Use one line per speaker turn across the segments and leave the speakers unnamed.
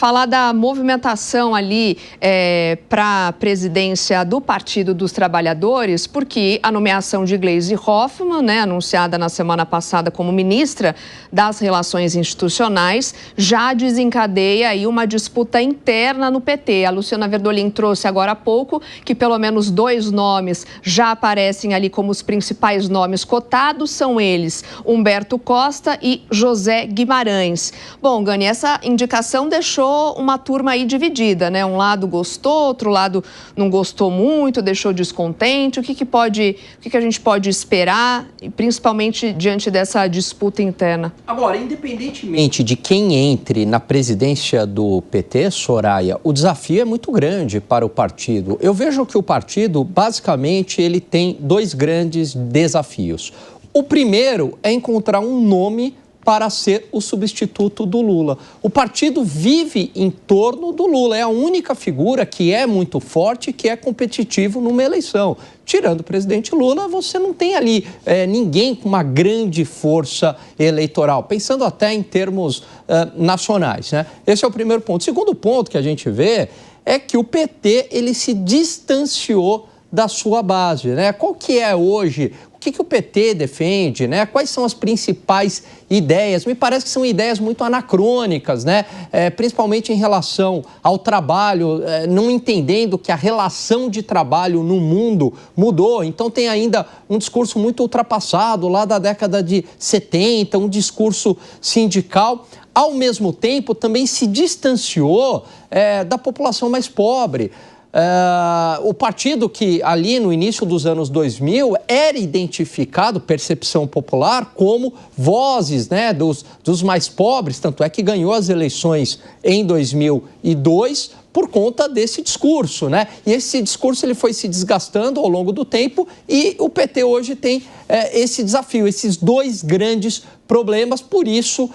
Falar da movimentação ali para a presidência do Partido dos Trabalhadores, porque a nomeação de Gleisi Hoffmann, anunciada na semana passada como ministra das Relações Institucionais, já desencadeia aí uma disputa interna no PT. A Luciana Verdolim trouxe agora há pouco que pelo menos 2 nomes já aparecem ali como os principais nomes cotados, são eles Humberto Costa e José Guimarães. Bom, Gani, essa indicação deixou uma turma aí dividida, Um lado gostou, outro lado não gostou muito, deixou descontente. O que a gente pode esperar, principalmente diante dessa disputa interna?
Agora, independentemente de quem entre na presidência do PT, Soraya, o desafio é muito grande para o partido. Eu vejo que o partido, basicamente, ele tem 2 grandes desafios. O primeiro é encontrar um nome para ser o substituto do Lula. O partido vive em torno do Lula, é a única figura que é muito forte, que é competitivo numa eleição. Tirando o presidente Lula, você não tem ali ninguém com uma grande força eleitoral, pensando até em termos nacionais, Esse é o primeiro ponto. O segundo ponto que a gente vê é que o PT ele se distanciou da sua base, Qual que é hoje? O que o PT defende, Quais são as principais ideias? Me parece que são ideias muito anacrônicas, Principalmente em relação ao trabalho, não entendendo que a relação de trabalho no mundo mudou. Então tem ainda um discurso muito ultrapassado lá da década de 70, um discurso sindical. Ao mesmo tempo, também se distanciou da população mais pobre. O partido que ali no início dos anos 2000 era identificado, percepção popular, como vozes dos mais pobres, tanto é que ganhou as eleições em 2002 por conta desse discurso, E esse discurso ele foi se desgastando ao longo do tempo e o PT hoje tem esse desafio, esses 2 grandes problemas, por isso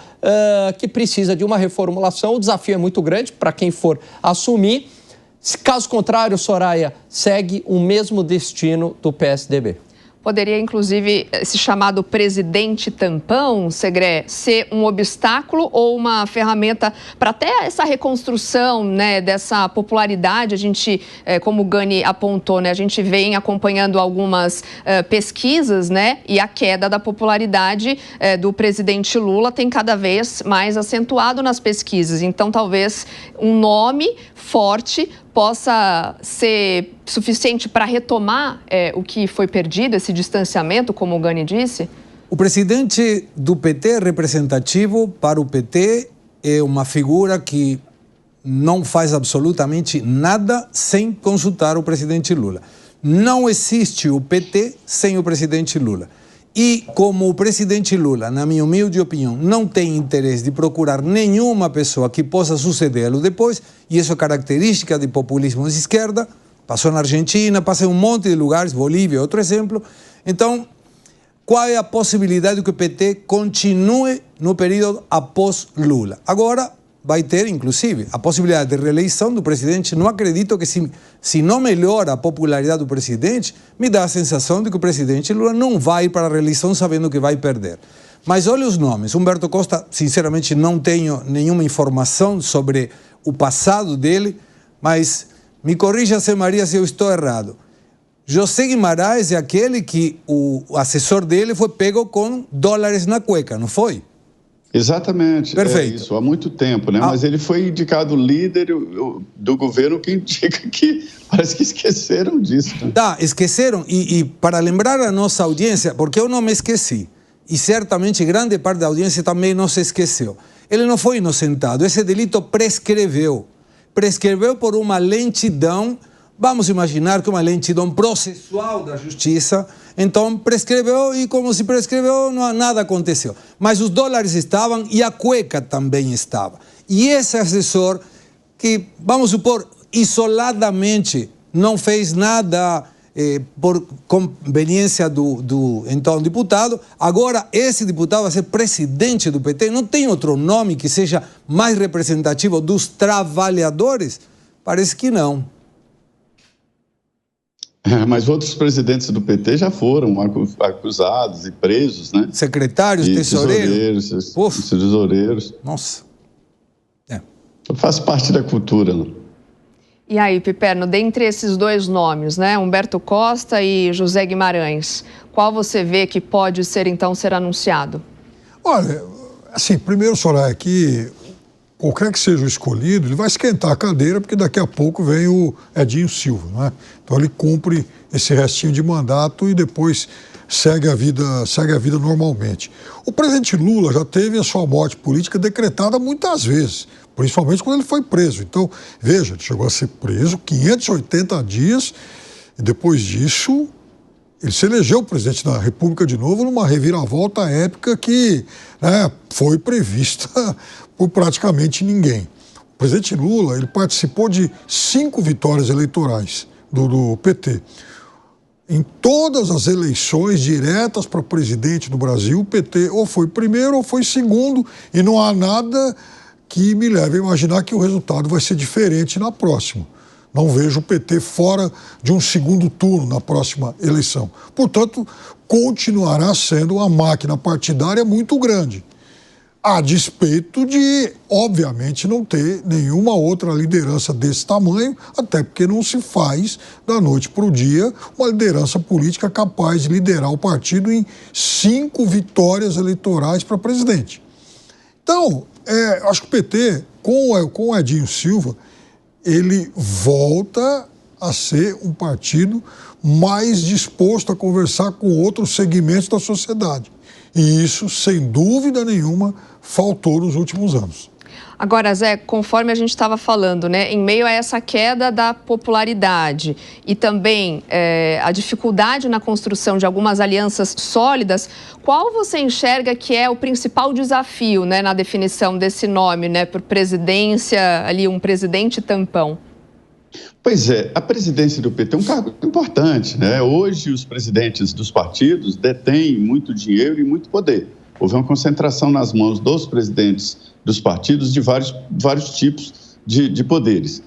que precisa de uma reformulação. O desafio é muito grande para quem for assumir. Caso contrário, Soraya, segue o mesmo destino do PSDB.
Poderia, inclusive, esse chamado presidente tampão, Segré, ser um obstáculo ou uma ferramenta para até essa reconstrução, dessa popularidade? A gente, como o Gani apontou, a gente vem acompanhando algumas pesquisas, e a queda da popularidade do presidente Lula tem cada vez mais acentuado nas pesquisas. Então, talvez um nome forte possa ser suficiente para retomar o que foi perdido, esse distanciamento, como o Gani disse?
O presidente do PT representativo para o PT é uma figura que não faz absolutamente nada sem consultar o presidente Lula. Não existe o PT sem o presidente Lula. E como o presidente Lula, na minha humilde opinião, não tem interesse de procurar nenhuma pessoa que possa sucedê-lo depois, e isso é característica de populismo de esquerda, passou na Argentina, passou em um monte de lugares, Bolívia é outro exemplo. Então, qual é a possibilidade de que o PT continue no período após Lula? Agora, vai ter, inclusive, a possibilidade de reeleição do presidente. Não acredito que, se não melhora a popularidade do presidente, me dá a sensação de que o presidente Lula não vai para a reeleição sabendo que vai perder. Mas olha os nomes. Humberto Costa, sinceramente, não tenho nenhuma informação sobre o passado dele, mas me corrija, Maria, se eu estou errado. José Guimarães é aquele que o assessor dele foi pego com dólares na cueca, não foi?
Exatamente,
perfeito.
Isso, há muito tempo, Mas ele foi indicado líder do governo, que indica que parece que esqueceram disso.
Tá, esqueceram, e para lembrar a nossa audiência, porque eu não me esqueci, e certamente grande parte da audiência também não se esqueceu. Ele não foi inocentado, esse delito prescreveu por uma lentidão. Vamos imaginar que uma lentidão processual da justiça, então prescreveu e como se prescreveu, nada aconteceu. Mas os dólares estavam e a cueca também estava. E esse assessor, que vamos supor, isoladamente não fez nada por conveniência do então deputado, agora esse deputado vai ser presidente do PT, não tem outro nome que seja mais representativo dos trabalhadores? Parece que não.
Mas outros presidentes do PT já foram acusados e presos,
Secretários, tesoureiros.
Tesoureiros.
Nossa.
Faz parte da cultura, né?
E aí, Piperno, dentre esses dois nomes, né, Humberto Costa e José Guimarães, qual você vê que pode ser anunciado?
Olha, assim, primeiro, Soraya, que qualquer que seja o escolhido, ele vai esquentar a cadeira, porque daqui a pouco vem o Edinho Silva, né? Então ele cumpre esse restinho de mandato e depois segue a vida normalmente. O presidente Lula já teve a sua morte política decretada muitas vezes, principalmente quando ele foi preso. Então, veja, ele chegou a ser preso 580 dias e depois disso ele se elegeu presidente da República de novo numa reviravolta épica que, né, foi prevista por praticamente ninguém. O presidente Lula, ele participou de 5 vitórias eleitorais do PT. Em todas as eleições diretas para presidente do Brasil, o PT ou foi primeiro ou foi segundo, e não há nada que me leve a imaginar que o resultado vai ser diferente na próxima. Não vejo o PT fora de um segundo turno na próxima eleição. Portanto, continuará sendo uma máquina partidária muito grande, a despeito de, obviamente, não ter nenhuma outra liderança desse tamanho, até porque não se faz, da noite para o dia, uma liderança política capaz de liderar o partido em 5 vitórias eleitorais para presidente. Então, acho que o PT, com o Edinho Silva, ele volta a ser um partido mais disposto a conversar com outros segmentos da sociedade. E isso, sem dúvida nenhuma, faltou nos últimos anos.
Agora, Zé, conforme a gente estava falando, né, em meio a essa queda da popularidade e também a dificuldade na construção de algumas alianças sólidas, qual você enxerga que é o principal desafio, né, na definição desse nome, né, por presidência, ali um presidente tampão?
Pois é, a presidência do PT é um cargo importante, né? Hoje os presidentes dos partidos detêm muito dinheiro e muito poder. Houve uma concentração nas mãos dos presidentes dos partidos de vários tipos de poderes.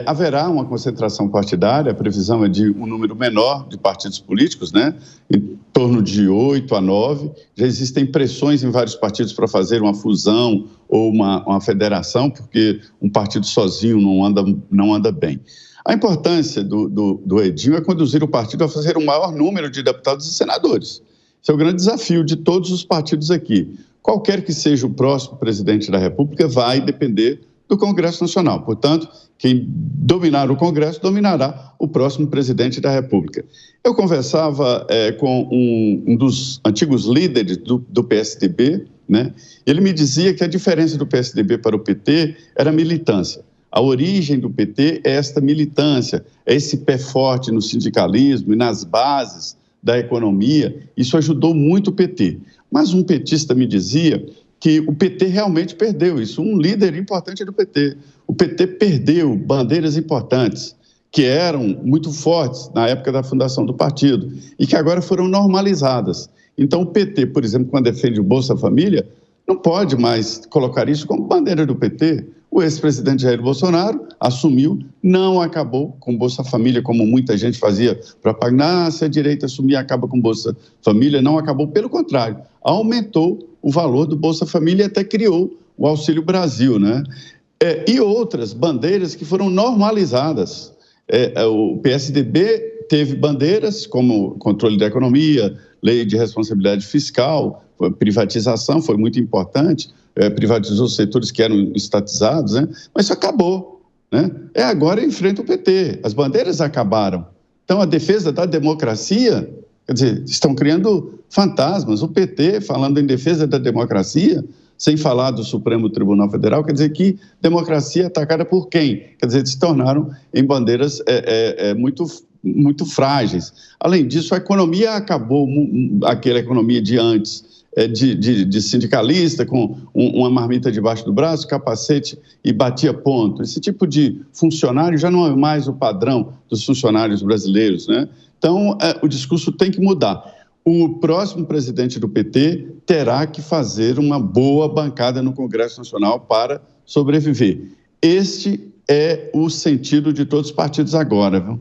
Haverá uma concentração partidária, a previsão é de um número menor de partidos políticos, né? Em torno de 8 a 9. Já existem pressões em vários partidos para fazer uma fusão ou uma federação, porque um partido sozinho não anda bem. A importância do Edinho é conduzir o partido a fazer o maior número de deputados e senadores. Esse é o grande desafio de todos os partidos aqui. Qualquer que seja o próximo presidente da República vai depender do Congresso Nacional. Portanto, quem dominar o Congresso dominará o próximo presidente da República. Eu conversava com um dos antigos líderes do PSDB, né? Ele me dizia que a diferença do PSDB para o PT era a militância. A origem do PT é esta militância, é esse pé forte no sindicalismo e nas bases da economia. Isso ajudou muito o PT. Mas um petista me dizia que o PT realmente perdeu isso, um líder importante do PT. O PT perdeu bandeiras importantes, que eram muito fortes na época da fundação do partido e que agora foram normalizadas. Então, o PT, por exemplo, quando defende o Bolsa Família, não pode mais colocar isso como bandeira do PT. O ex-presidente Jair Bolsonaro assumiu, não acabou com Bolsa Família, como muita gente fazia propaganda, se a direita assumir, acaba com Bolsa Família. Não acabou, pelo contrário, aumentou o valor do Bolsa Família e até criou o Auxílio Brasil, né? E outras bandeiras que foram normalizadas. O PSDB teve bandeiras como controle da economia, lei de responsabilidade fiscal, privatização, foi muito importante, privatizou setores que eram estatizados, né? Mas isso acabou, né? Agora enfrenta o PT, as bandeiras acabaram. Então, a defesa da democracia, quer dizer, estão criando fantasmas. O PT, falando em defesa da democracia, sem falar do Supremo Tribunal Federal, quer dizer que democracia é atacada por quem? Quer dizer, se tornaram em bandeiras muito frágeis. Além disso, a economia acabou, aquela economia de antes, de sindicalista, com uma marmita debaixo do braço, capacete e batia ponto. Esse tipo de funcionário já não é mais o padrão dos funcionários brasileiros, né? Então, o discurso tem que mudar. O próximo presidente do PT terá que fazer uma boa bancada no Congresso Nacional para sobreviver. Este é o sentido de todos os partidos agora, viu?